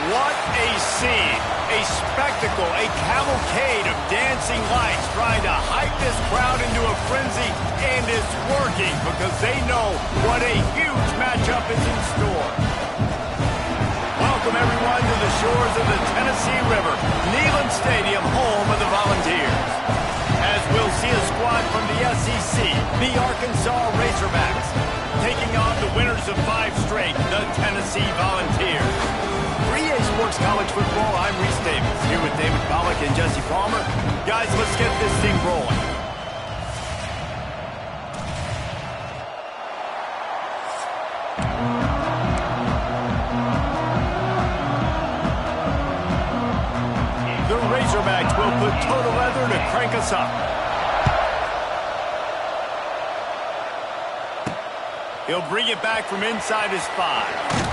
What a scene, a spectacle, a cavalcade of dancing lights trying to hype this crowd into a frenzy, and it's working because they know what a huge matchup is in store. Welcome everyone to the shores of the Tennessee River, Neyland Stadium, home of the Volunteers. As we'll see a squad from the SEC, the Arkansas Razorbacks, taking on the winners of 5 straight, the Tennessee Volunteers. For EA Sports College Football, I'm Reese Davis, here with David Pollack and Jesse Palmer. Guys, let's get this thing rolling. The Razorbacks will put total leather to crank us up. He'll bring it back from inside his 5.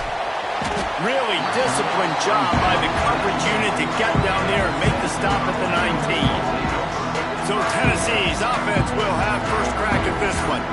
Really disciplined job by the coverage unit to get down there and make the stop at the 19. So Tennessee's offense will have first crack at this one.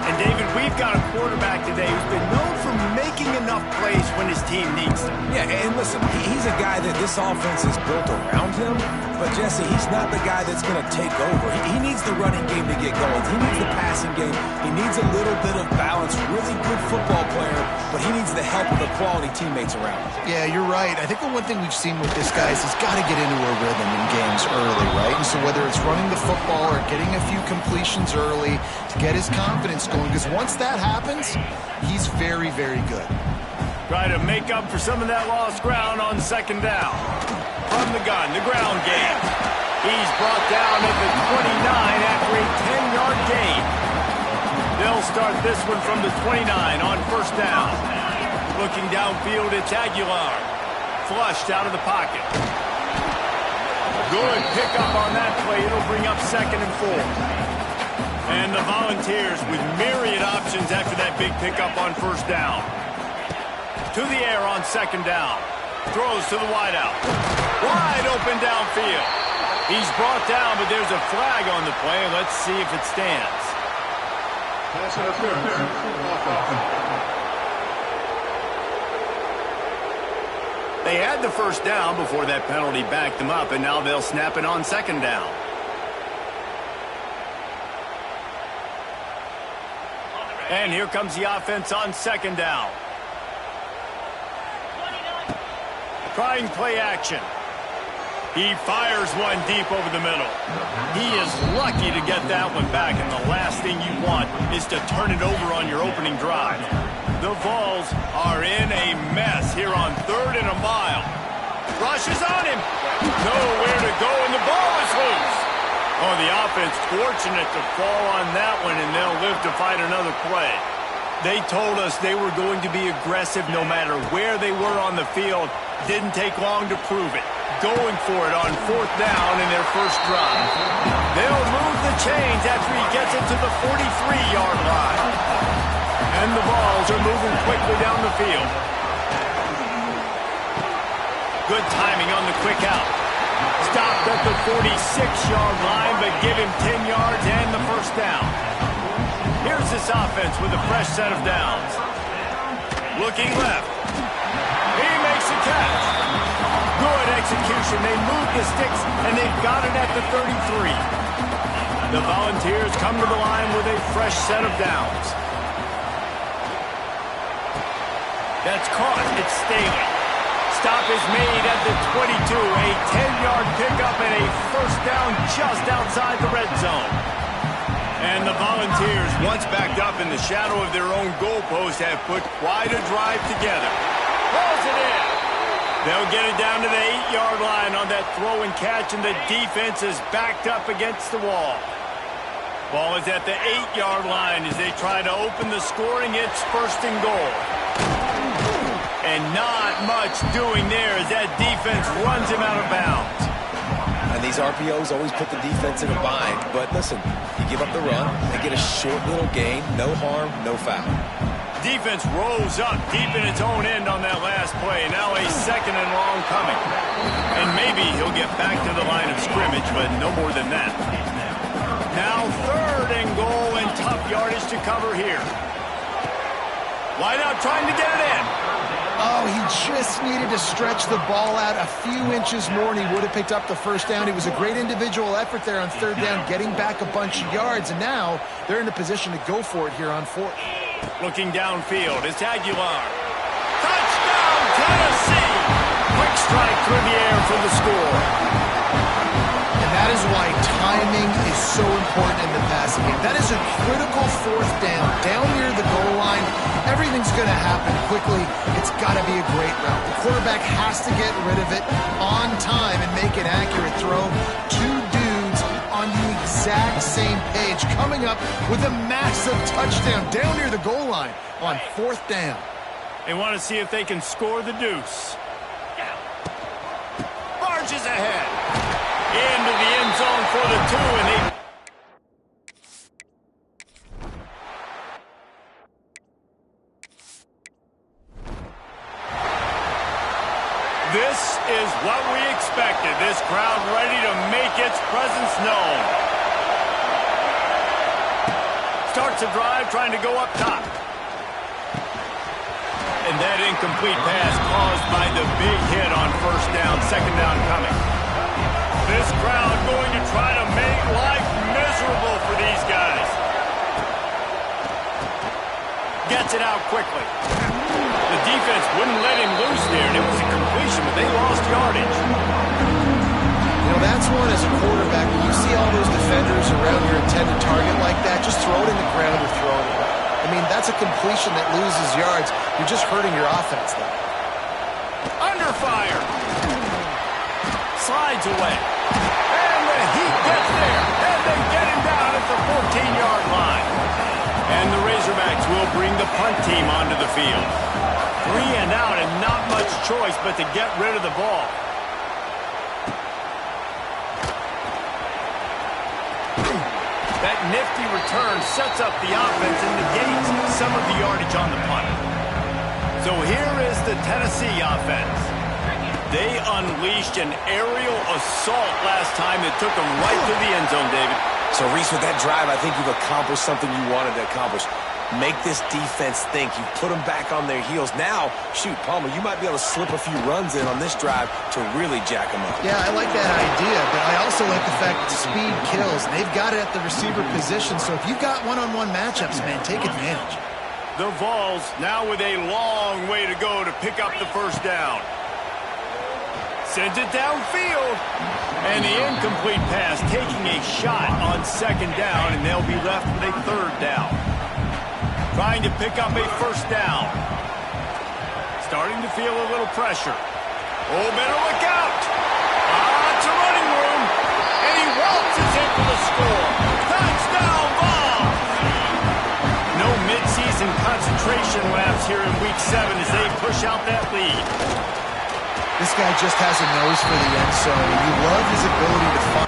And David, we've got a quarterback today who's been known for making enough plays when his team needs them. Yeah, and listen, he's a guy that this offense is built around him. But, Jesse, he's not the guy that's going to take over. He needs the running game to get going. He needs the passing game. He needs a little bit of balance. Really good football player, but he needs the help of the quality teammates around him. Yeah, you're right. I think the one thing we've seen with this guy is he's got to get into a rhythm in games early, right? And so whether it's running the football or getting a few completions early to get his confidence going, because once that happens, he's very, very good. Try to make up for some of that lost ground on second down. From the gun, the ground game. He's brought down at the 29 after a 10-yard gain. They'll start this one from the 29 on first down. Looking downfield, it's Aguilar. Flushed out of the pocket. Good pickup on that play. It'll bring up 2nd and 4. And the Volunteers with myriad options after that big pickup on first down. To the air on 2nd down. Throws to the wideout. Wide open downfield. He's brought down, but there's a flag on the play. Let's see if it stands. They had the first down before that penalty backed them up, and now they'll snap it on 2nd down. And here comes the offense on 2nd down. Trying play action. He fires one deep over the middle. He is lucky to get that one back, and the last thing you want is to turn it over on your opening drive. The Vols are in a mess here on 3rd and a mile. Rushes on him. Nowhere to go, and the ball is loose. Oh, the offense fortunate to fall on that one, and they'll live to fight another play. They told us they were going to be aggressive no matter where they were on the field. Didn't take long to prove it. Going for it on 4th down in their first drive. They'll move the chains after he gets it to the 43-yard line. And the Vols are moving quickly down the field. Good timing on the quick out. Stopped at the 46-yard line, but give him 10 yards and the first down. Here's this offense with a fresh set of downs. Looking left. He makes a catch. Good execution. They moved the sticks, and they've got it at the 33. The Volunteers come to the line with a fresh set of downs. That's caught. It's Staley. Stop is made at the 22. A 10-yard pickup and a first down just outside the red zone. And the Volunteers, once backed up in the shadow of their own goalpost, have put quite a drive together. Pulls it in. They'll get it down to the 8-yard line on that throw and catch, and the defense is backed up against the wall. Ball is at the 8-yard line as they try to open the scoring. It's 1st and goal. And not much doing there as that defense runs him out of bounds. And these RPOs always put the defense in a bind. But listen, you give up the run, they get a short little gain, no harm, no foul. Defense rolls up deep in its own end on that last play. Now a 2nd and long coming. And maybe he'll get back to the line of scrimmage, but no more than that. Now 3rd and goal and tough yardage to cover here. Wide out trying to get it in. Oh, he just needed to stretch the ball out a few inches more and he would have picked up the first down. It was a great individual effort there on 3rd down, getting back a bunch of yards, and now they're in a position to go for it here on 4th. Looking downfield, it's Aguilar. Touchdown, Tennessee! Quick strike through the air for the score. And that is why timing is so important in the passing game. That is a critical 4th down, down near the goal line. Everything's going to happen quickly. It's got to be a great route. The quarterback has to get rid of it on time and make an accurate throw. 2 dudes on the exact same page, coming up with a massive touchdown down near the goal line on 4th down. They want to see if they can score the deuce. Barges ahead. Into the end zone for the 2, and they... This is what we expected. This crowd ready to make its presence known. Starts a drive trying to go up top. And that incomplete pass caused by the big hit on 1st down, 2nd down coming. This crowd going to try to make life miserable for these guys. Gets it out quickly. The defense wouldn't let him loose there, and it was a completion, but they lost yardage. You know, that's one as a quarterback. When you see all those defenders around your intended target like that, just throw it in the ground or throw it away. I mean, that's a completion that loses yards. You're just hurting your offense there. Under fire. Slides away. And the Heat gets there. And they get him down at the 14-yard line. And the Razorbacks will bring the punt team onto the field. 3 and out and not much choice but to get rid of the ball. That nifty return sets up the offense and negates some of the yardage on the punt. So here is the Tennessee offense. They unleashed an aerial assault last time that took them right to the end zone, David. So, Reese, with that drive, I think you've accomplished something you wanted to accomplish. Make this defense think. You've put them back on their heels. Now, shoot, Palmer, you might be able to slip a few runs in on this drive to really jack them up. Yeah, I like that idea, but I also like the fact that speed kills. They've got it at the receiver position, so if you've got one-on-one matchups, man, take advantage. The Vols now with a long way to go to pick up the 1st down. Sends it downfield. And the incomplete pass taking a shot on 2nd down, and they'll be left with a 3rd down. Trying to pick up a 1st down. Starting to feel a little pressure. Oh, better look out. It's a running room. And he waltzes in for the score. Touchdown, Vols. No midseason concentration laps here in Week 7 as they push out that lead. This guy just has a nose for the end zone, and you love his ability to find.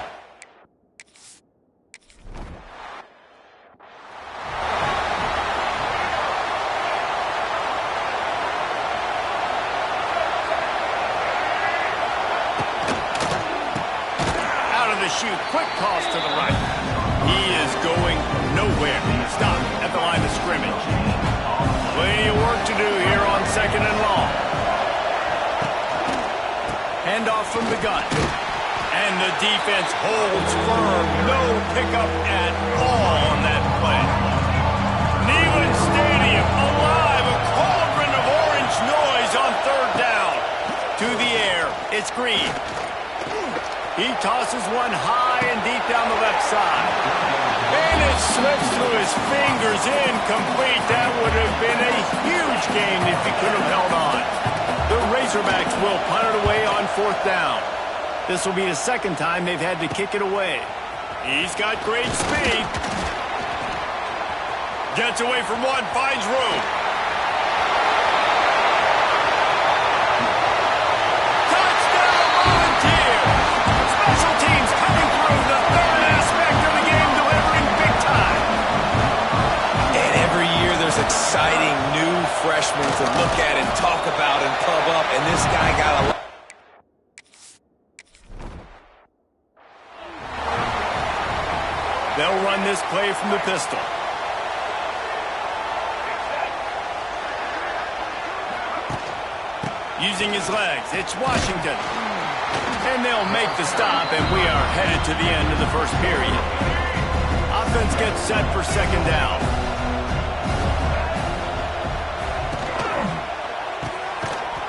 Out of the chute, quick toss to the right. He is going nowhere. Stop at the line of scrimmage. Plenty of work to do here on 2nd and long. Handoff from the gun. And the defense holds firm. No pickup at all on that play. Neyland Stadium alive. A cauldron of orange noise on 3rd down. To the air. It's Green. He tosses one high and deep down the left side. And it slips through his fingers. Incomplete. That would have been a huge gain if he could have held on. The Razorbacks will punt it away on 4th down. This will be the 2nd time they've had to kick it away. He's got great speed. Gets away from one, finds room. Touchdown, Volunteers! Special teams freshman to look at and talk about and pub up, and this guy got a lot. They'll run this play from the pistol. Using his legs, it's Washington. And they'll make the stop, and we are headed to the end of the first period. Offense gets set for second down.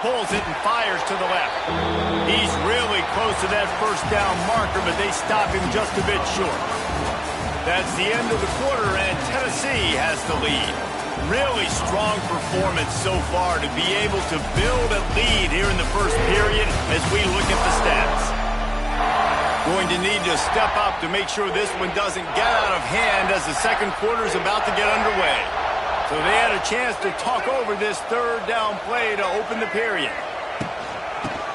Pulls it and fires to the left. He's really close to that first down marker, but they stop him just a bit short. That's the end of the quarter, and Tennessee has the lead. Really strong performance so far to be able to build a lead here in the first period as we look at the stats. Going to need to step up to make sure this one doesn't get out of hand as the second quarter is about to get underway. So they had a chance to talk over this third down play to open the period.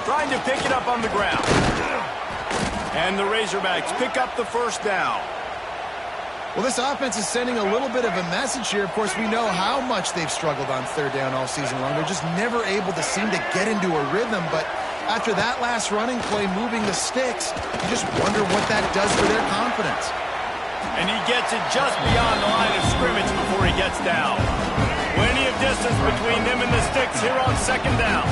Trying to pick it up on the ground. And the Razorbacks pick up the first down. Well, this offense is sending a little bit of a message here. Of course, we know how much they've struggled on third down all season long. They're just never able to seem to get into a rhythm. But after that last running play, moving the sticks, you just wonder what that does for their confidence. And he gets it just beyond the line of scrimmage before he gets down. Plenty of distance between them and the sticks here on second down.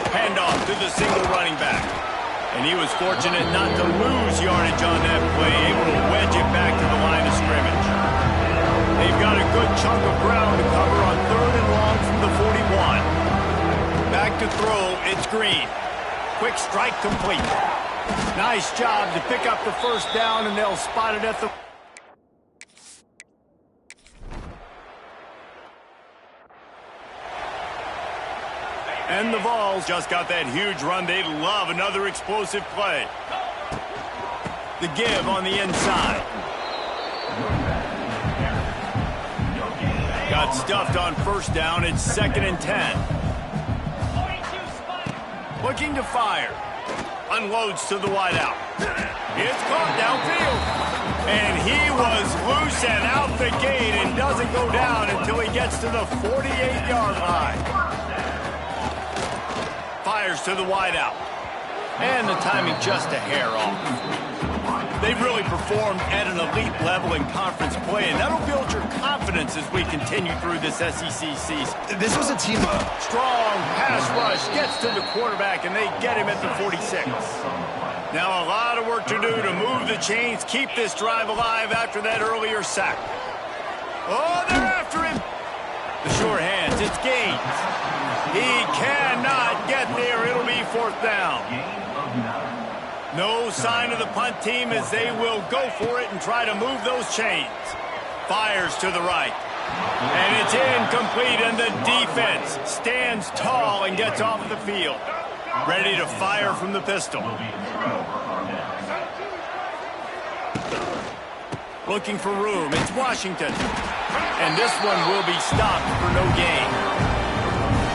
Handoff to the single running back. And he was fortunate not to lose yardage on that play, able to wedge it back to the line of scrimmage. They've got a good chunk of ground to cover on third and long from the 41. Back to throw, it's Green. Quick strike complete. Nice job to pick up the first down, and they'll spot it at the... And the Vols just got that huge run. They love another explosive play. The give on the inside. Got stuffed on first down. It's 2nd and 10. Looking to fire. Unloads to the wideout. It's caught downfield. And he was loose and out the gate and doesn't go down until he gets to the 48-yard line. Fires to the wideout. And the timing just a hair off. They've really performed at an elite level in conference play, and that'll build your confidence as we continue through this SEC season. This was a team... Strong pass rush gets to the quarterback, and they get him at the 46. Now a lot of work to do to move the chains, keep this drive alive after that earlier sack. Oh, they're after him. The sure hands, it's Gaines. He cannot get there. It'll be 4th down. No sign of the punt team as they will go for it and try to move those chains. Fires to the right. And it's incomplete, and the defense stands tall and gets off the field. Ready to fire from the pistol. Looking for room. It's Washington. And this one will be stopped for no gain.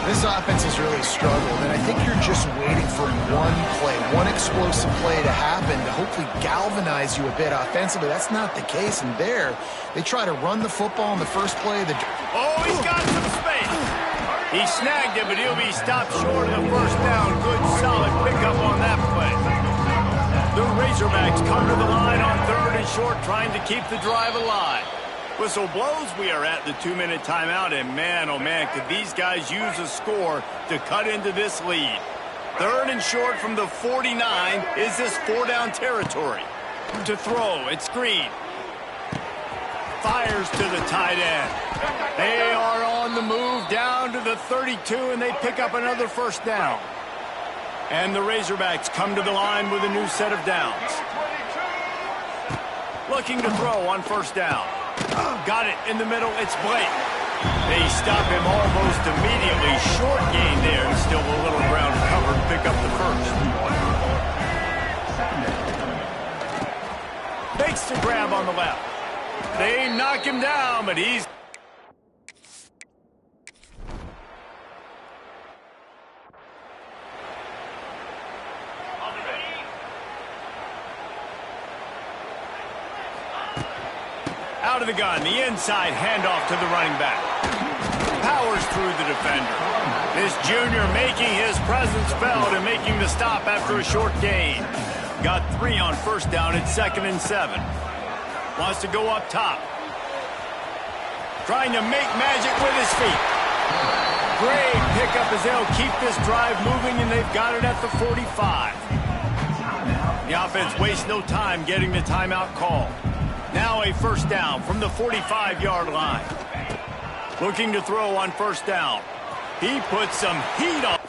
This offense has really struggled, and I think you're just waiting for one play, one explosive play to happen to hopefully galvanize you a bit offensively. That's not the case, and there, they try to run the football in the first play. Oh, he's got some space. He snagged it, but he'll be stopped short of the first down. Good, solid pickup on that play. The Razorbacks come to the line on 3rd and short, trying to keep the drive alive. Whistle blows, we are at the 2-minute timeout, and man, oh man, could these guys use a score to cut into this lead. 3rd and short from the 49. Is this 4-down territory? To throw, it's Green. Fires to the tight end. They are on the move down to the 32, and they pick up another first down. And the Razorbacks come to the line with a new set of downs. Looking to throw on first down. Got it in the middle, it's Blake. They stop him almost immediately. Short gain there, and still a little ground to cover to pick up the first. Makes the grab on the left. They knock him down, but he's... Out of the gun, the inside handoff to the running back. Powers through the defender. This junior making his presence felt and making the stop after a short gain. Got 3 on first down at 2nd and 7. Wants to go up top. Trying to make magic with his feet. Great pickup as they'll keep this drive moving, and they've got it at the 45. The offense wastes no time getting the timeout call. Now a first down from the 45-yard line. Looking to throw on first down. He puts some heat on.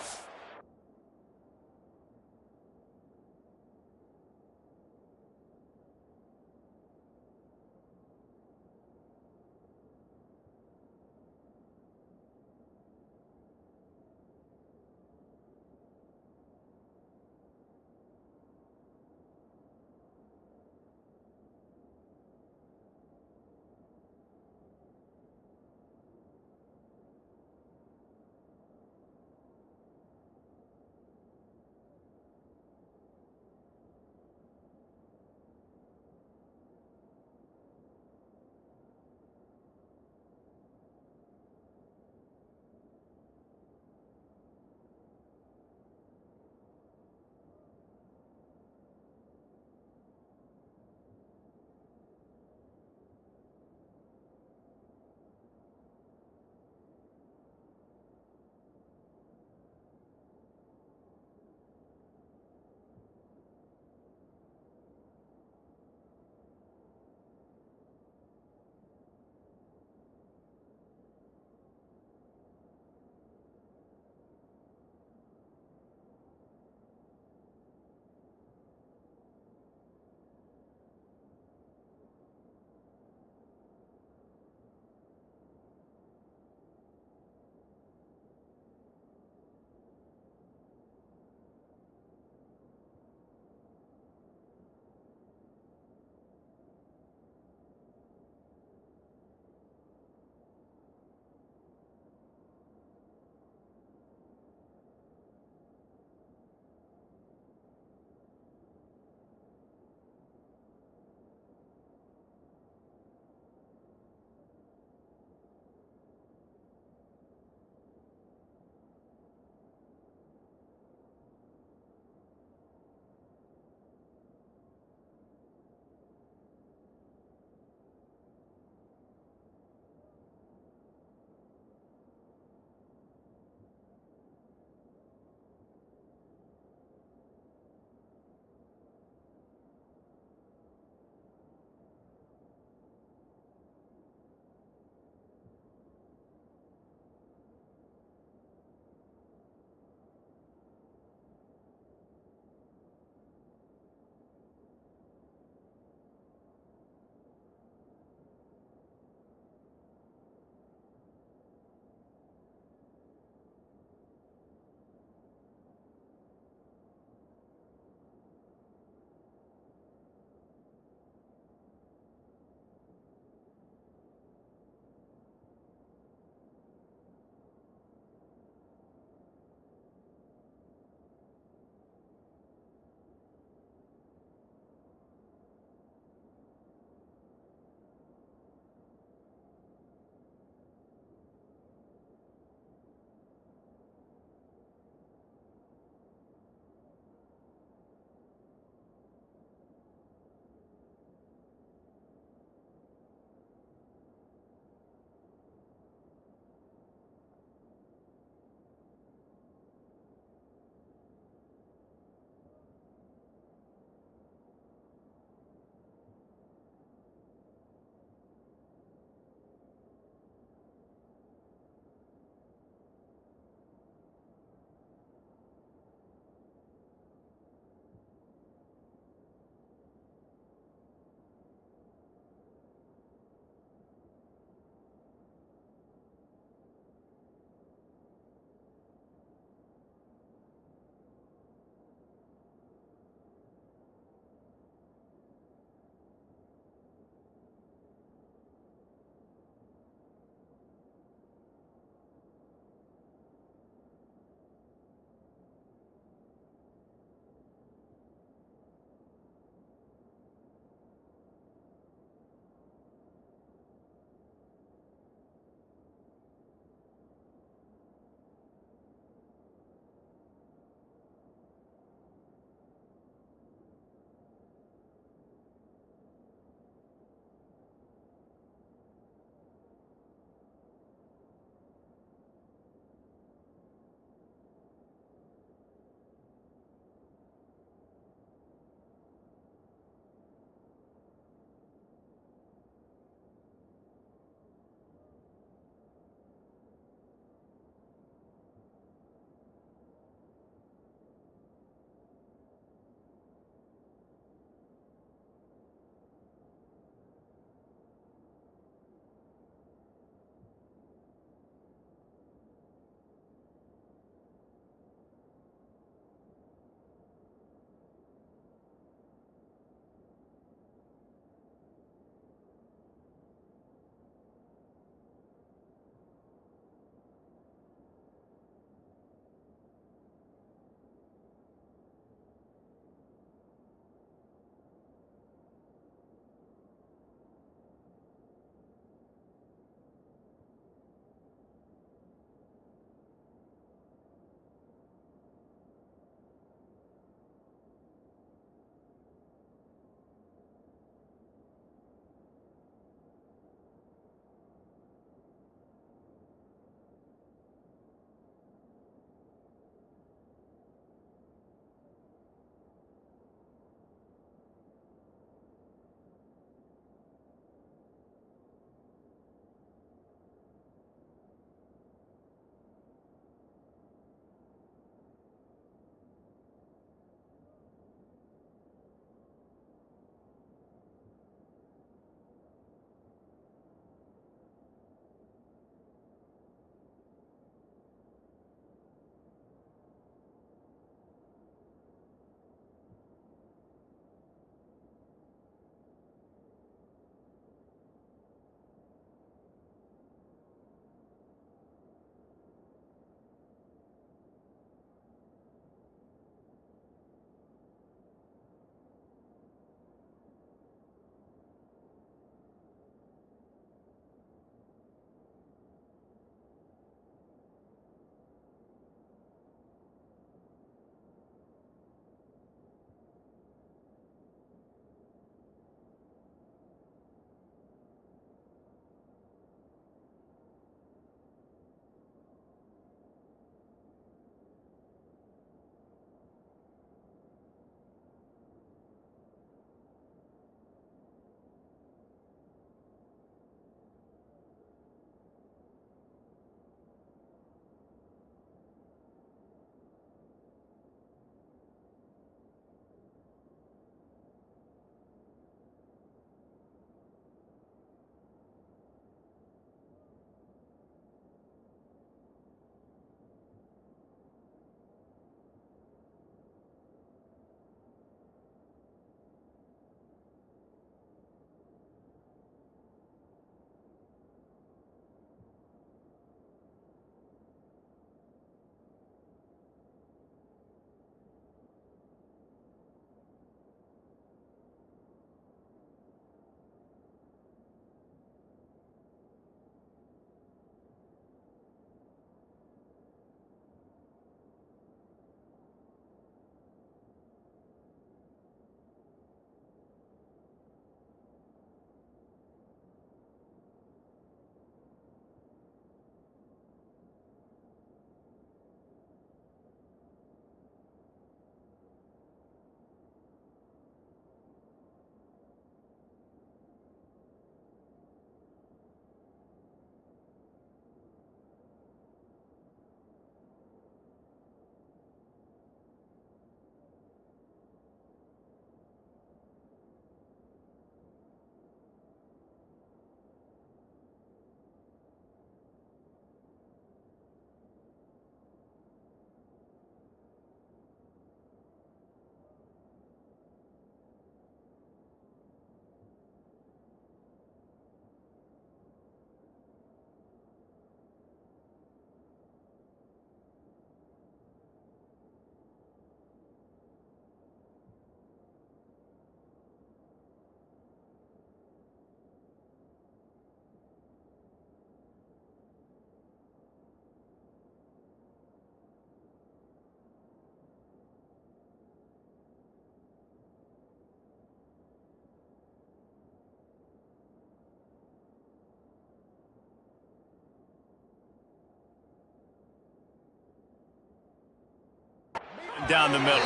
down the middle.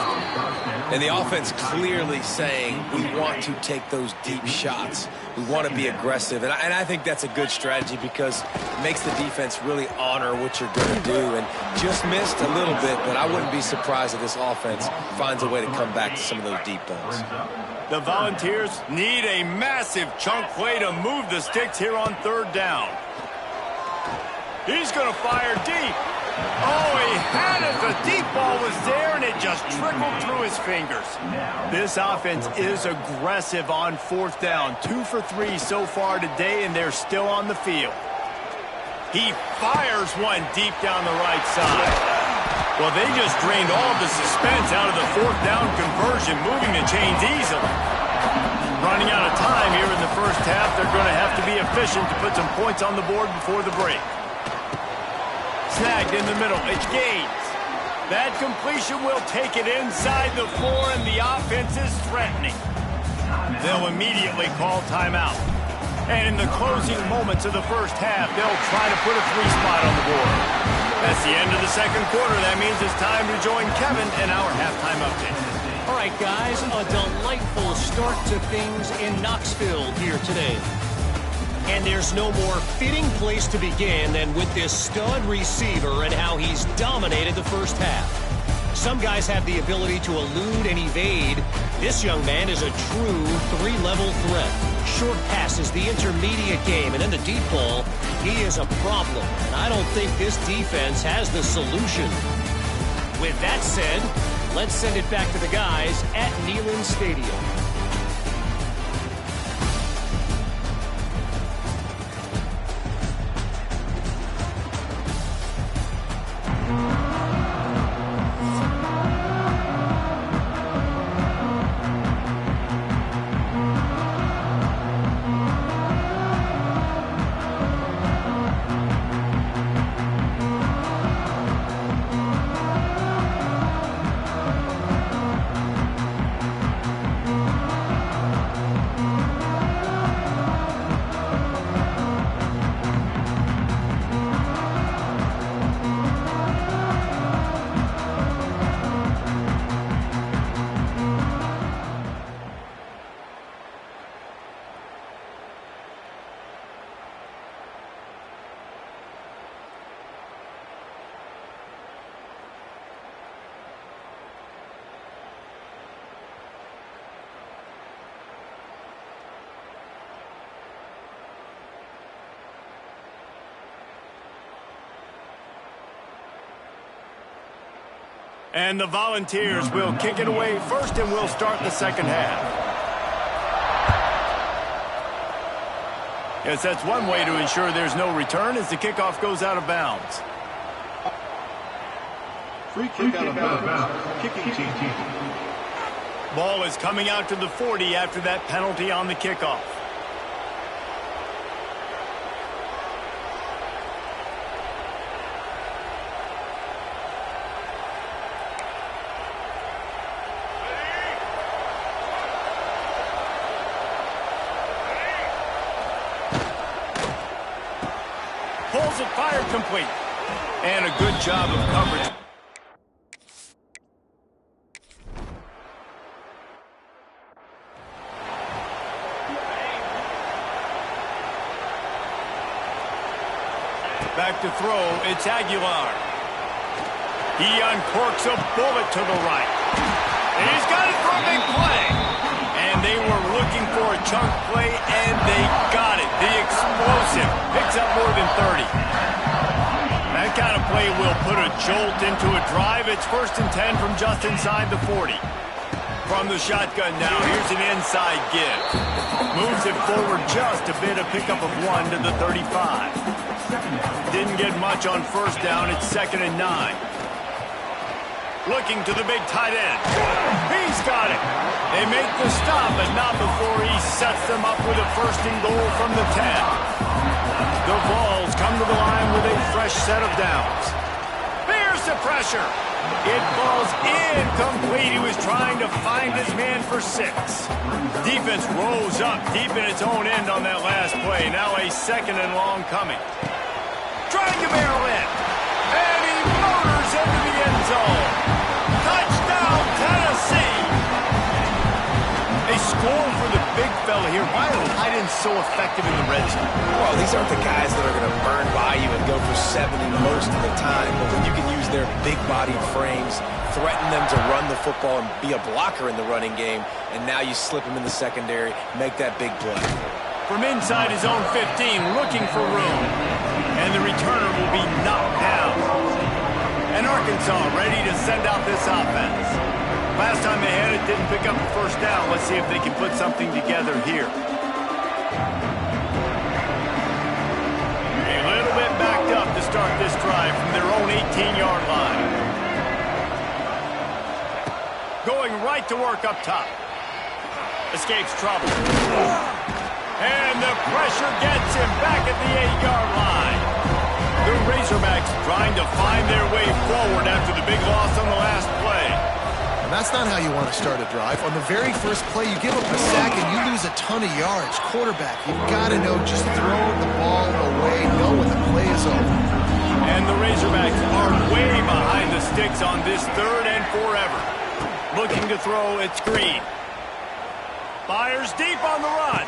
And the offense clearly saying we want to take those deep shots. We want to be aggressive. And I think that's a good strategy because it makes the defense really honor what you're going to do. And just missed a little bit, but I wouldn't be surprised if this offense finds a way to come back to some of those deep balls. The Volunteers need a massive chunk play to move the sticks here on third down. He's going to fire deep. Oh, he had it. The deep ball was there, and it just trickled through his fingers. This offense is aggressive on fourth down. 2 for 3 so far today, and they're still on the field. He fires one deep down the right side. Well, they just drained all of the suspense out of the fourth down conversion, moving the chains easily. Running out of time here in the first half, they're going to have to be efficient to put some points on the board before the break. Snagged in the middle. It's Gaines. That completion will take it inside the 4, and the offense is threatening. They'll immediately call timeout. And in the closing moments of the first half, they'll try to put a 3 spot on the board. That's the end of the second quarter. That means it's time to join Kevin in our halftime update. All right, guys, a delightful start to things in Knoxville here today. And there's no more fitting place to begin than with this stud receiver and how he's dominated the first half. Some guys have the ability to elude and evade. This young man is a true 3-level threat. Short passes, the intermediate game, and then the deep ball, he is a problem. And I don't think this defense has the solution. With that said, let's send it back to the guys at Neyland Stadium. And the Volunteers will kick it away first, and we'll start the second half. Yes, that's one way to ensure there's no return as the kickoff goes out of bounds. Free kick out of bounds. Kicking team. Ball is coming out to the 40 after that penalty on the kickoff. Pulls it, fired complete. And a good job of coverage. Back to throw, it's Aguilar. He uncorks a bullet to the right. And he's got it for a big play. And they were looking for a chunk play, and they got it. The explosive picks up more than 30. That kind of play will put a jolt into a drive. It's 1st and 10 from just inside the 40. From the shotgun now, here's an inside give. Moves it forward just a bit, a pickup of 1 to the 35. Didn't get much on first down. It's 2nd and 9. Looking to the big tight end. He's got it. They make the stop, but not before he sets them up with a 1st and goal from the 10. The Vols come to the line with a fresh set of downs. Here's the pressure. It falls incomplete. He was trying to find his man for 6. Defense rose up deep in its own end on that last play. Now a 2nd and long coming. Trying to barrel in. And he motors into the end zone. Touchdown! been so effective in the red zone? Well, these aren't the guys that are going to burn by you and go for 70 most of the time, but when you can use their big-bodied frames, threaten them to run the football and be a blocker in the running game, and now you slip them in the secondary, make that big play. From inside his own 15, looking for room. And the returner will be knocked down. And Arkansas ready to send out this offense. Last time they had it, didn't pick up the first down. Let's see if they can put something together here. A little bit backed up to start this drive from their own 18-yard line. Going right to work up top. Escapes trouble. And the pressure gets him back at the 8-yard line. The Razorbacks trying to find their way forward after the big loss on the last play. And that's not how you want to start a drive. On the very first play, you give up a sack and you lose a ton of yards. Quarterback, you've got to know, just throw the ball away, know when the play is over. And the Razorbacks are way behind the sticks on this 3rd and forever. Looking to throw, it's Green. Fires deep on the run.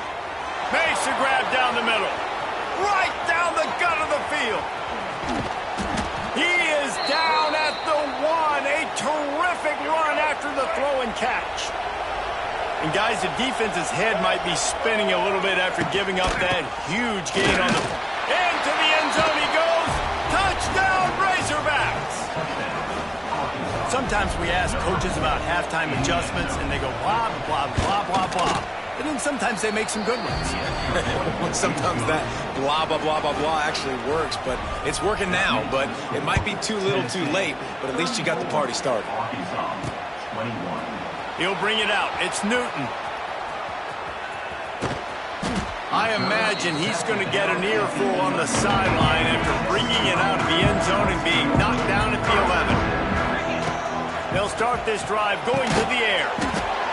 Makes a grab down the middle. Right down the gut of the field. He is down at the 1. A terrific run after the throw and catch. And guys, the defense's head might be spinning a little bit after giving up that huge gain on the... Into the end zone he goes. Touchdown, Razorbacks. Sometimes we ask coaches about halftime adjustments, and they go blah, blah, blah, blah, blah. And then sometimes they make some good ones. Sometimes that blah, blah, blah, blah, blah actually works, but it's working now. But it might be too little too late, but at least you got the party started. He'll bring it out. It's Newton. I imagine he's going to get an earful on the sideline after bringing it out of the end zone and being knocked down at the 11. They'll start this drive going to the air.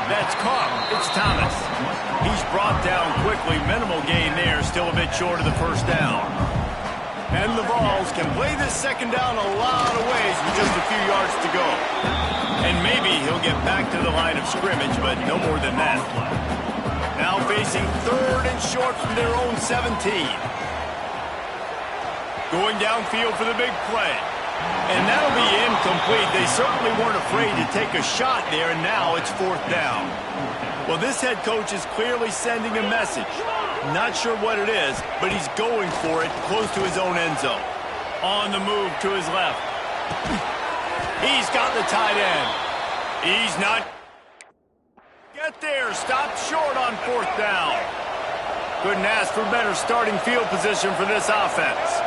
That's caught. It's Thomas. He's brought down quickly. Minimal gain there. Still a bit short of the first down. And the Vols can play this second down a lot of ways with just a few yards to go. And maybe he'll get back to the line of scrimmage, but no more than that. Now facing 3rd and short from their own 17. Going downfield for the big play. And that'll be incomplete. They certainly weren't afraid to take a shot there, and now it's 4th down. Well, this head coach is clearly sending a message. Not sure what it is, but he's going for it close to his own end zone. On the move to his left. He's got the tight end. He's not... Get there. Stopped short on 4th down. Couldn't ask for better starting field position for this offense.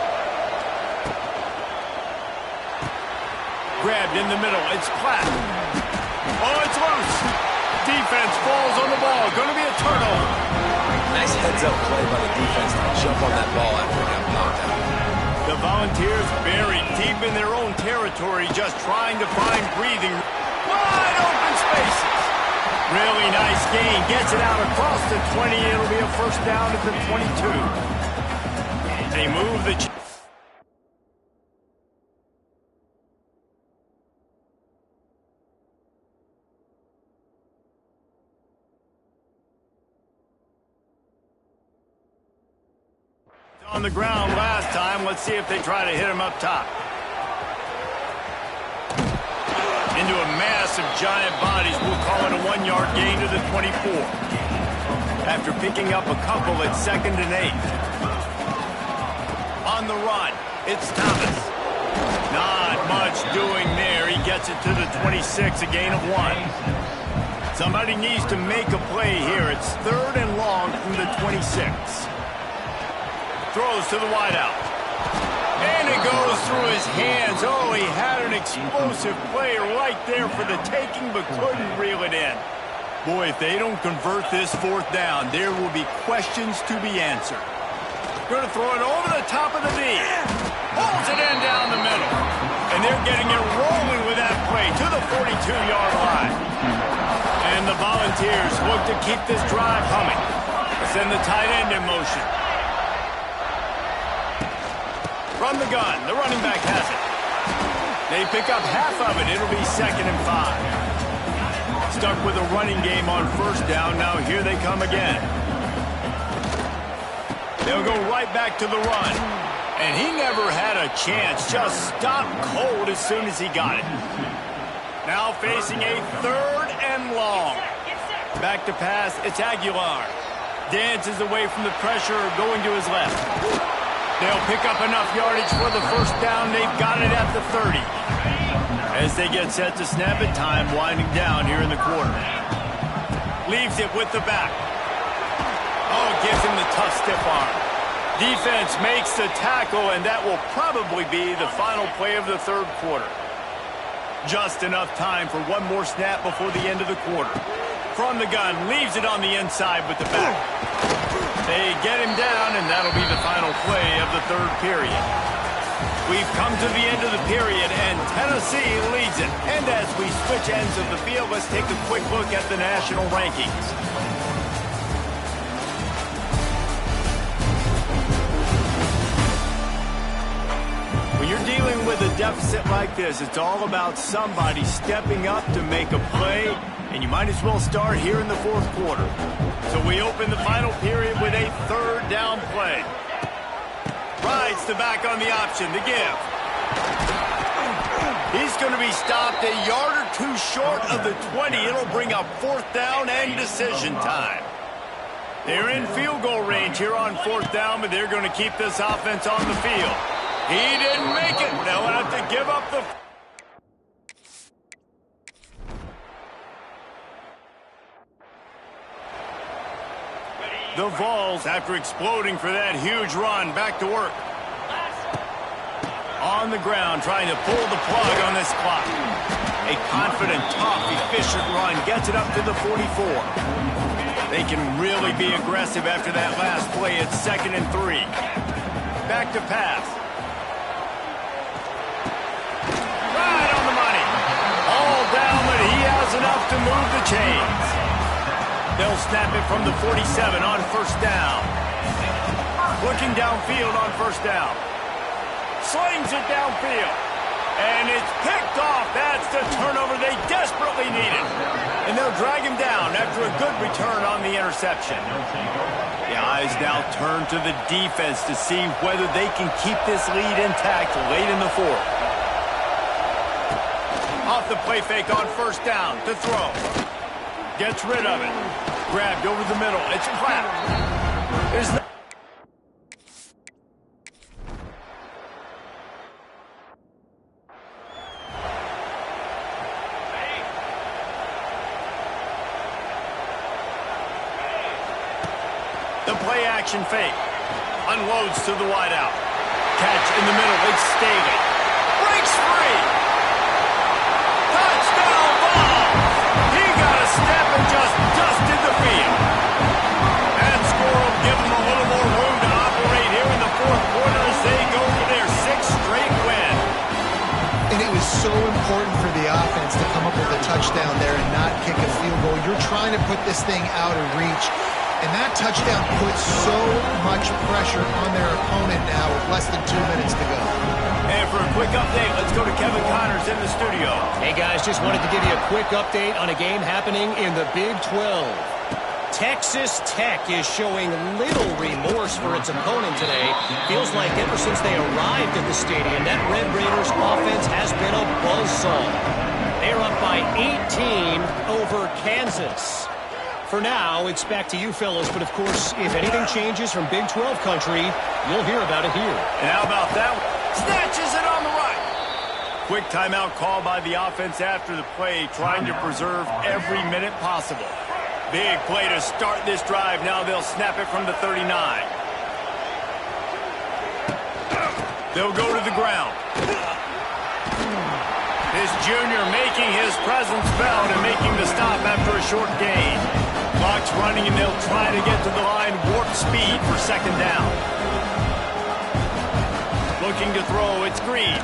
Grabbed in the middle. It's Platt. Oh, it's loose. Defense falls on the ball. Going to be a turnover. Nice heads-up play by the defense to jump on that ball after it got knocked out. The Volunteers buried deep in their own territory, just trying to find breathing. Wide open spaces. Really nice gain. Gets it out across the 20. It'll be a first down at the 22. They move the... on the ground last time. Let's see if they try to hit him up top. Into a mass of giant bodies. We'll call it a 1-yard gain to the 24. After picking up a couple at 2nd and 8. On the run, it's Thomas. Not much doing there. He gets it to the 26, a gain of 1. Somebody needs to make a play here. It's 3rd and long from the 26. Throws to the wideout. And it goes through his hands. Oh, he had an explosive play right there for the taking, but couldn't reel it in. Boy, if they don't convert this 4th down, there will be questions to be answered. Going to throw it over the top of the knee. Pulls it in down the middle. And they're getting it rolling with that play to the 42-yard line. And the Volunteers look to keep this drive humming. Send the tight end in motion. From the gun, the running back has it. They pick up half of it. It'll be 2nd and 5. Stuck with a running game on 1st down. Now here they come again. They'll go right back to the run. And he never had a chance. Just stopped cold as soon as he got it. Now facing a 3rd and long. Back to pass, it's Aguilar. Dances away from the pressure, going to his left. They'll pick up enough yardage for the first down. They've got it at the 30. As they get set to snap it, time winding down here in the quarter. Leaves it with the back. Oh, gives him the tough stiff arm. Defense makes the tackle, and that will probably be the final play of the 3rd quarter. Just enough time for one more snap before the end of the quarter. From the gun, leaves it on the inside with the back. They get him down, and that'll be the final play of the 3rd period. We've come to the end of the period, and Tennessee leads it. And as we switch ends of the field, let's take a quick look at the national rankings. When you're dealing with a deficit like this, it's all about somebody stepping up to make a play, and you might as well start here in the 4th quarter. So we open the final period with a 3rd down play. Rides the back on the option, the give. He's going to be stopped a yard or 2 short of the 20. It'll bring up 4th down and decision time. They're in field goal range here on 4th down, but they're going to keep this offense on the field. He didn't make it. They'll have to give up the... The Vols, after exploding for that huge run, back to work. On the ground, trying to pull the plug on this clock. A confident, tough, efficient run gets it up to the 44. They can really be aggressive after that last play. It's 2nd and 3. Back to pass. Right on the money. All down, but he has enough to move the chains. They'll snap it from the 47 on 1st down. Looking downfield on 1st down. Slings it downfield. And it's picked off. That's the turnover they desperately needed. And they'll drag him down after a good return on the interception. The eyes now turn to the defense to see whether they can keep this lead intact late in the 4th. Off the play fake on 1st down to throw. Gets rid of it. Grabbed over the middle. It's clapped. There's no... The play action fake. Unloads to the wideout. Catch in the middle. It's Staley. Breaks free. Touchdown ball. He got a step and just dusted the field. That score will give them a little more room to operate here in the 4th quarter as they go for their 6th straight win. And it was so important for the offense to come up with a touchdown there and not kick a field goal. You're trying to put this thing out of reach. And that touchdown puts so much pressure on their opponent now with less than 2 minutes to go. And for a quick update, let's go to Kevin Connors in the studio. Hey, guys, just wanted to give you a quick update on a game happening in the Big 12. Texas Tech is showing little remorse for its opponent today. Feels like ever since they arrived at the stadium, that Red Raiders offense has been a buzzsaw. They're up by 18 over Kansas. For now, it's back to you fellas, but of course, if anything changes from Big 12 country, you'll hear about it here. And how about that? Snatches it on the right. Quick timeout call by the offense after the play, trying to preserve every minute possible. Big play to start this drive. Now they'll snap it from the 39. They'll go to the ground. This junior making his presence felt and making the stop after a short gain. Clock's running, and they'll try to get to the line warp speed for 2nd down. Looking to throw, it's Green.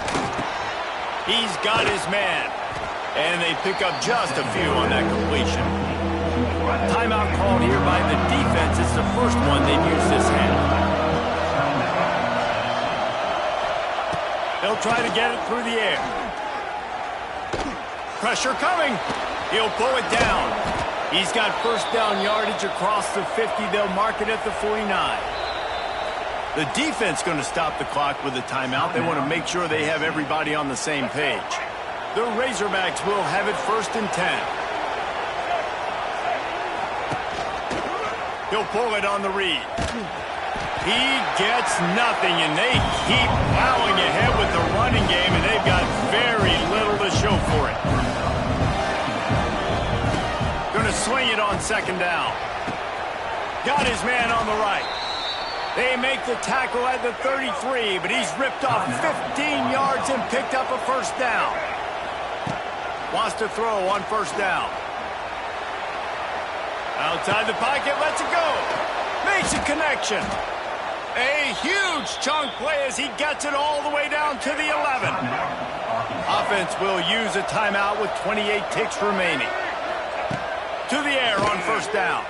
He's got his man. And they pick up just a few on that completion. Timeout called here by the defense. It's the first one they've used this half. They'll try to get it through the air. Pressure coming. He'll pull it down. He's got 1st down yardage across the 50. They'll mark it at the 49. The defense going to stop the clock with a timeout. They want to make sure they have everybody on the same page. The Razorbacks will have it 1st and 10. He'll pull it on the read. He gets nothing, and they keep plowing ahead with the running game, and they've got very little to show for it. Going to swing it on 2nd down. Got his man on the right. They make the tackle at the 33, but he's ripped off 15 yards and picked up a 1st down. Wants to throw on 1st down. Outside the pocket, lets it go. Makes a connection. A huge chunk play as he gets it all the way down to the 11. Offense will use a timeout with 28 ticks remaining. To the air on 1st down.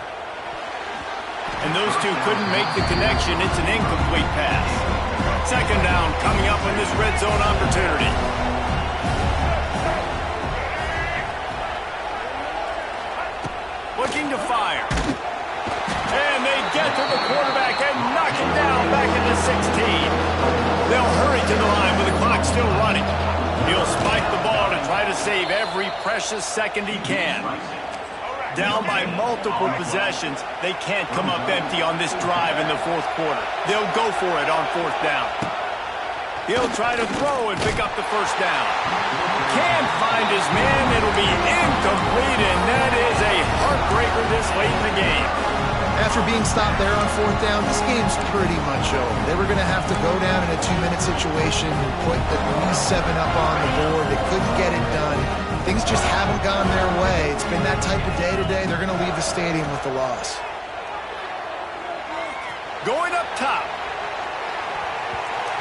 And those two couldn't make the connection. It's an incomplete pass. 2nd down coming up on this red zone opportunity. Looking to fire. And they get to the quarterback and knock it down back into 16. They'll hurry to the line with the clock still running. He'll spike the ball to try to save every precious second he can. Down by multiple possessions, they can't come up empty on this drive in the 4th quarter. They'll go for it on 4th down. He'll try to throw and pick up the 1st down. Can't find his man. It'll be incomplete, and that is a heartbreaker this late in the game. After being stopped there on 4th down, this game's pretty much over. They were going to have to go down in a 2-minute situation, put at least 7 up on the board. They couldn't get it done. Things just haven't gone their way. It's been that type of day today. They're going to leave the stadium with the loss. Going up top.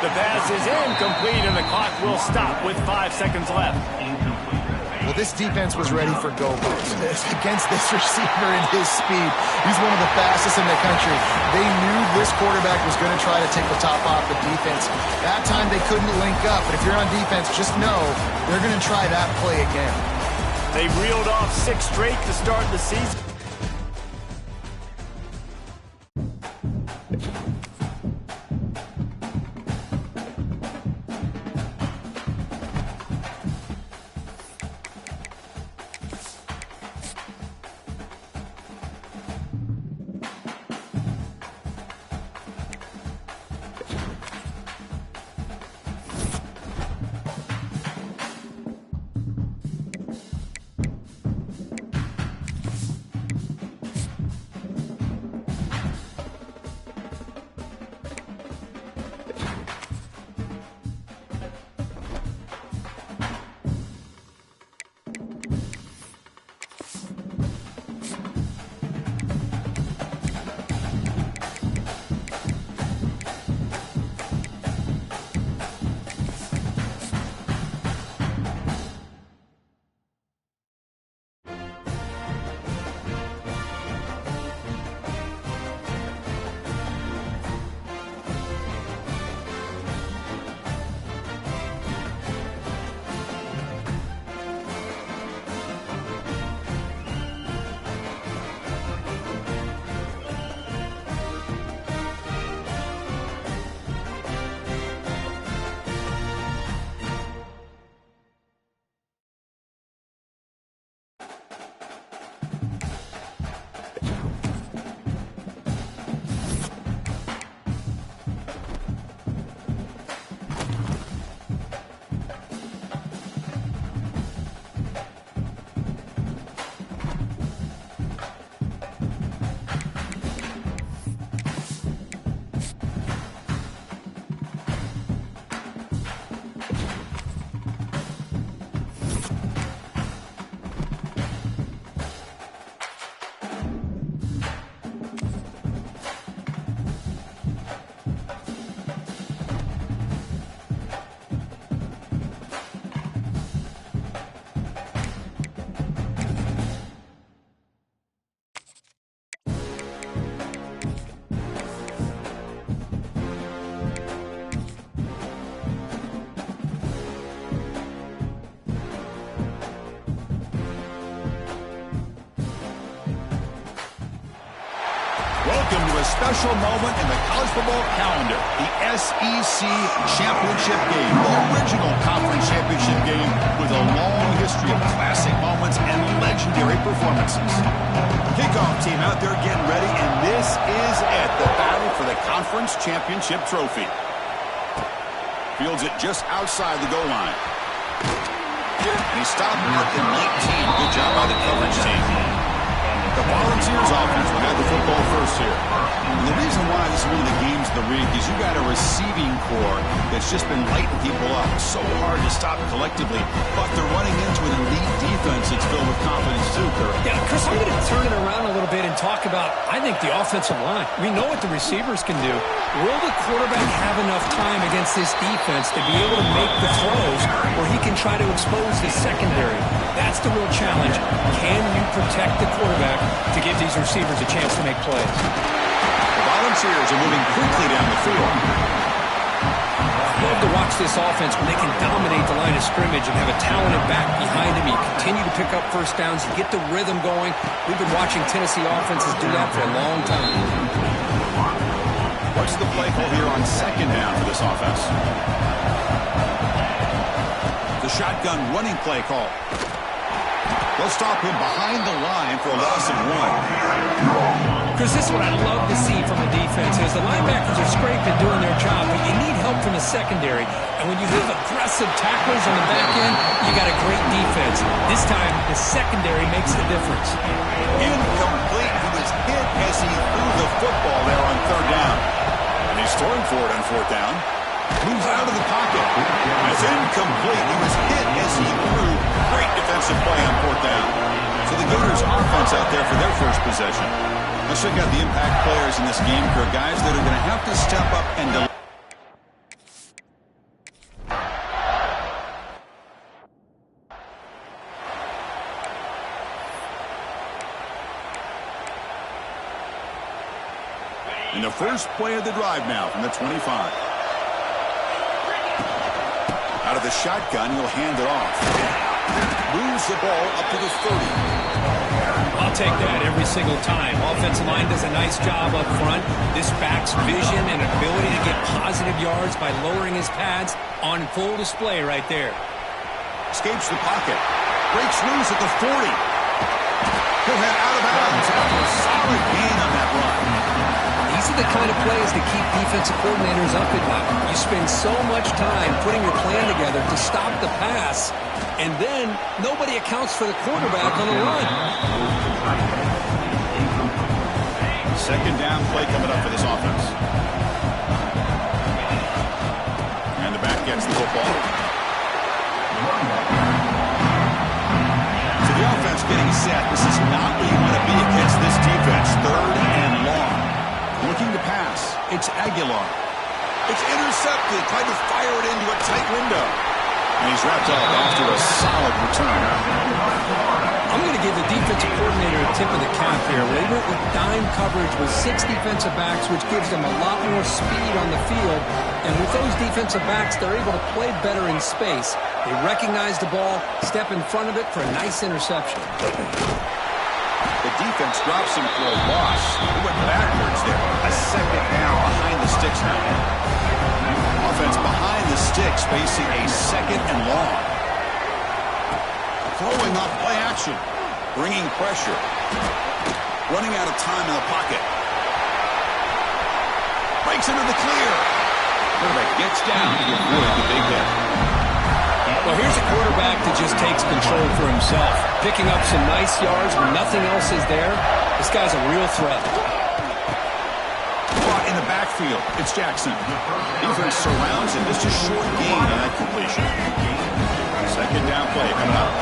The pass is incomplete, and the clock will stop with 5 seconds left. Well, this defense was ready for go-go's against this receiver and his speed. He's one of the fastest in the country. They knew this quarterback was going to try to take the top off the defense. That time they couldn't link up, but if you're on defense, just know they're going to try that play again. They reeled off 6 straight to start the season. special moment in the college football calendar, the SEC Championship game, the original conference championship game with a long history of classic moments and legendary performances. Kickoff team out there getting ready, and this is it, the battle for the conference championship trophy. Fields it just outside the goal line. And he stopped at the 19. Good job by the coverage team. The Volunteers offense will have the football first here. And the reason why this is one of the games of the week is you got a receiving core that's just been lighting people up. It's so hard to stop collectively, but they're running into an elite defense that's filled with confidence too, Kirk. Yeah, Chris, I'm going to turn it around a little bit and talk about, I think, the offensive line. We know what the receivers can do. Will the quarterback have enough time against this defense to be able to make the throws where he can try to expose the secondary? That's the real challenge. Can you protect the quarterback to give these receivers a chance to make plays? The Volunteers are moving quickly down the field. I love to watch this offense when they can dominate the line of scrimmage and have a talented back behind him. You continue to pick up first downs. You get the rhythm going. We've been watching Tennessee offenses do that for a long time. What's the play call here on second down for this offense? The shotgun running play call. They'll stop him behind the line for a loss of 1. Chris, this is what I love to see from a defense is the linebackers are scraping, doing their job, but you need help from the secondary. And when you have aggressive tacklers on the back end, you got a great defense. This time, the secondary makes the difference. Incomplete. He was hit as he threw the football there on third down. And he's throwing for it on fourth down. Moves out of the pocket. It's incomplete. He was hit as he threw. Great defensive play on fourth down. So the Gators offense out there for their first possession. Let's check out the impact players in this game for guys that are going to have to step up and deliver. In the first play of the drive now from the 25. Out of the shotgun, he'll hand it off. Moves the ball up to the 30. I'll take that every single time. Offensive line does a nice job up front. This back's vision and ability to get positive yards by lowering his pads on full display right there. Escapes the pocket. Breaks loose at the 40. He'll head out of bounds after a solid gain on that run. These are the kind of plays that keep defensive coordinators up at night. You spend so much time putting your plan together to stop the pass, and then nobody accounts for the quarterback on the run. Second down play coming up for this offense. And the back gets the football. So the offense getting set. This is not where you want to be against this defense. Third and long. Looking to pass. It's Aguilar. It's intercepted. Tried to fire it into a tight window. And he's wrapped up after a solid return. I'm going to give the defensive coordinator a tip of the cap here. They went with dime coverage with 6 defensive backs, which gives them a lot more speed on the field. And with those defensive backs, they're able to play better in space. They recognize the ball, step in front of it for a nice interception. The defense drops him for a loss. He went backwards there. A second down behind the sticks now. Offense behind the sticks facing a second and long. Throwing off play action. Bringing pressure. Running out of time in the pocket. Breaks into the clear. Quarterback gets down to avoid the big hit. Well, here's a quarterback that just takes control for himself. Picking up some nice yards when nothing else is there. This guy's a real threat. Caught in the backfield. It's Jackson. Defense surrounds him. Just a short gain on that completion. Second down play coming up.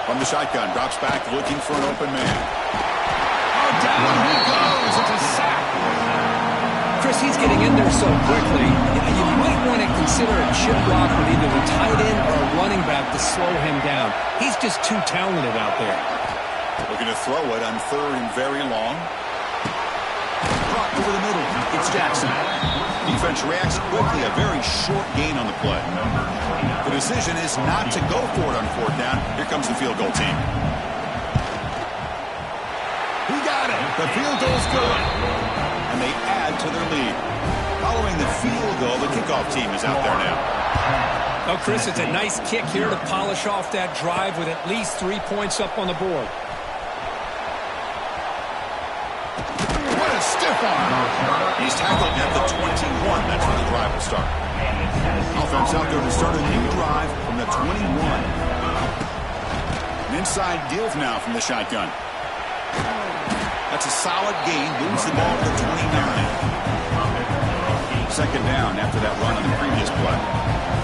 From the shotgun, drops back looking for an open man. Oh, down he goes. It's a sack. Chris, he's getting in there so quickly. You might want to consider a chip block with either a tight end or a running back to slow him down. He's just too talented out there. Looking to throw it on third and very long. Drop over the middle. It's Jackson. Defense reacts quickly. A very short gain on the play. The decision is not to go for it on fourth down. Here comes the field goal team. The field goal's good, and they add to their lead. Following the field goal, the kickoff team is out there now. Oh, Chris, it's a nice kick here to polish off that drive with at least 3 points up on the board. What a stiff arm. He's tackled at the 21. That's where the drive will start. Offense out there to start a new drive from the 21. An inside give now from the shotgun. That's a solid gain. Moves the ball to the 29. Second down after that run on the previous play.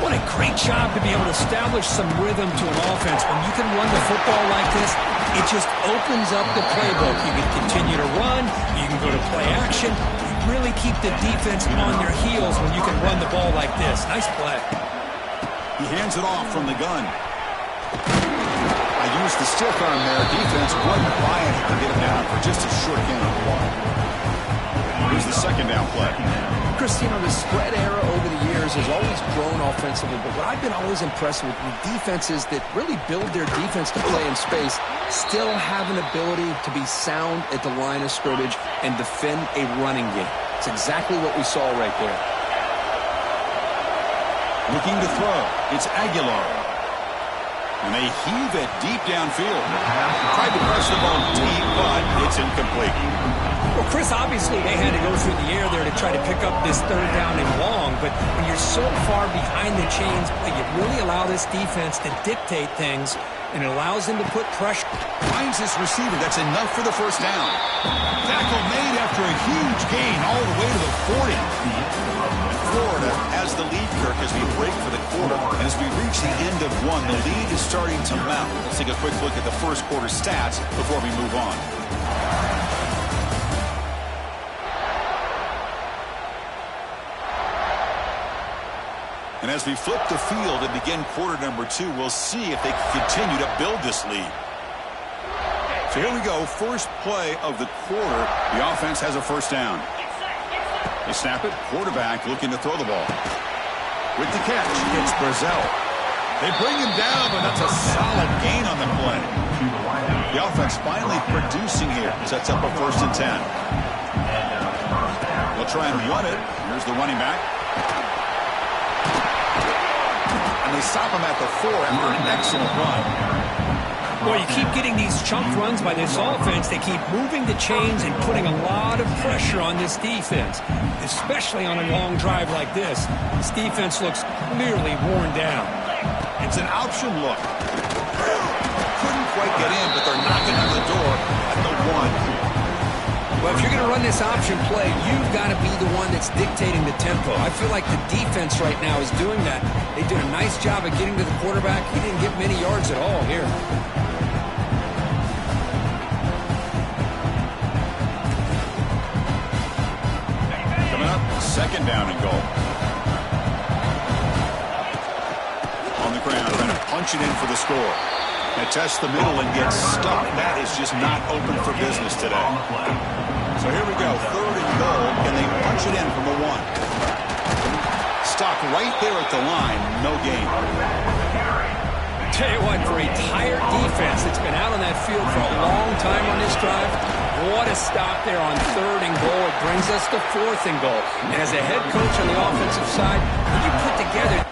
What a great job to be able to establish some rhythm to an offense. When you can run the football like this, it just opens up the playbook. You can continue to run. You can go to play action. You really keep the defense on their heels when you can run the ball like this. Nice play. He hands it off from the gun. I used the stiff arm there. Defense wasn't buying it to get him down for just a short gain. Here's the second down play. Chris, you know, the spread era over the years has always grown offensively, but what I've been always impressed with defenses that really build their defense to play in space still have an ability to be sound at the line of scrimmage and defend a running game. It's exactly what we saw right there. Looking to throw. It's Aguilar. And they heave it deep downfield. Tried to press the ball deep, but it's incomplete. Well, Chris, obviously they had to go through the air there to try to pick up this third down and long, but when you're so far behind the chains, you really allow this defense to dictate things, and it allows them to put pressure. Finds this receiver. That's enough for the first down. Tackle made after a huge gain all the way to the 40. Florida has the lead, Kirk, as we break for the quarter. And as we reach the end of one, the lead is starting to mount. Let's take a quick look at the first quarter stats before we move on. And as we flip the field and begin quarter number 2, we'll see if they can continue to build this lead. So here we go, first play of the quarter. The offense has a first down. They snap it, quarterback looking to throw the ball. With the catch, it's Brazzell. They bring him down, but that's a solid gain on the play. The offense finally producing here. Sets up a 1st and 10. They'll try and run it. Here's the running back. And they stop him at the 4 after an excellent run. Well, you keep getting these chunk runs by this offense. They keep moving the chains and putting a lot of pressure on this defense, especially on a long drive like this. This defense looks clearly worn down. It's an option look. Couldn't quite get in, but they're knocking on the door at the 1. Well, if you're going to run this option play, you've got to be the one that's dictating the tempo. I feel like the defense right now is doing that. They did a nice job of getting to the quarterback. He didn't get many yards at all here. Second down and goal. On the ground, trying to punch it in for the score. They test the middle and get stuck. That is just not open for business today. So here we go, third and goal, and they punch it in from the 1. Stuck right there at the line, no gain. Tell you what, for a tired defense that's been out on that field for a long time on this drive, what a stop there on third and goal. It brings us to 4th and goal. And as a head coach on the offensive side, when you put together